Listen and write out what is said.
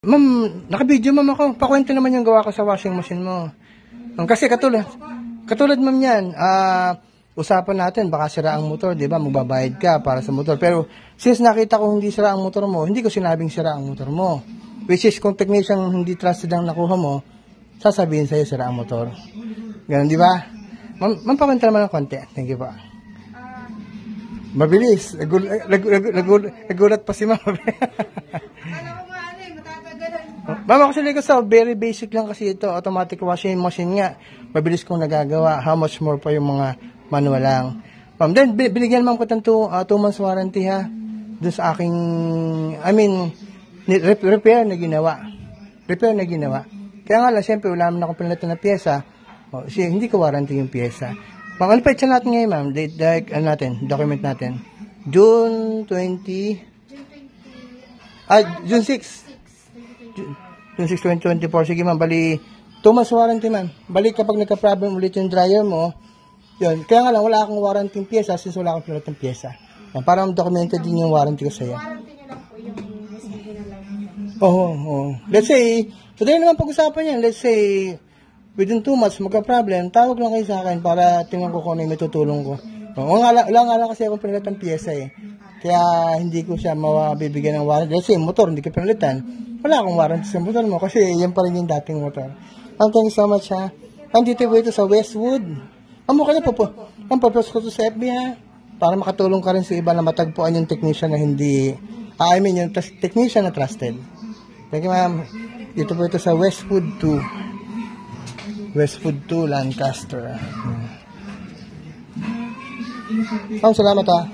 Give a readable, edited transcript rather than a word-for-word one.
Ma'am, naka-video ma'am ako. Pakwento naman yung gawa ko sa washing machine mo. Kasi katulad ma'am yan, usapan natin, baka sira ang motor, di ba? Magbabayad ka para sa motor. Pero since nakita ko hindi sira ang motor mo, hindi ko sinabing sira ang motor mo. Which is, kung technician hindi trusted ang nakuha mo, sasabihin sa'yo sira ang motor. Ganun, di ba? Ma'am, pakwento naman ng konti. Thank you pa. Mabilis. Nagulat pa si ma'am. Ma'am, actually kasi very basic lang kasi ito. Automatic washing machine nga. Mabilis kong nagagawa. How much more pa yung mga manual lang. Ma'am, then binigyan ma'am ko ng 2 months warranty ha. Doon sa aking, repair na ginawa. Kaya nga lang, siyempre, wala naman akong pinalitan na pyesa. Hindi ko warranty yung pyesa. Ma'am, ano pa natin ngayon, ma'am? Document natin. June 6. June 6, 2024. Sige ma'am, bali 2 months warranty ma'am. Bali kapag nagka-problem ulit yung dryer mo, yun. Kaya nga lang, wala akong warranty yung pyesa since wala akong pinalitan pyesa. Para documented din yung warranty ko sa'yo. Warranty nyo lang po yung mismo na lang. Oo. Let's say, today naman pag-usapan yan. Let's say, within 2 months, magka-problem, tawag lang kayo sa akin para tingnan ko kung ano yung may tutulong ko. Wala nga lang kasi akong pinalitan pyesa eh. Kaya hindi ko siya mabibigyan ng warranty. Let's say, motor, hindi ko pinalitan. Wala akong warranty sa motor mo kasi yan pa rin yung dating motor. Thank you so much ha. Dito po ito sa Westwood. Purpose ko to sa FB ha. Para makatulong ka rin sa iba na matagpuan yung technician na hindi, yung technician na trusted. Thank you ma'am. Dito po ito sa Westwood 2. Westwood 2, Lancaster. Salamat ha.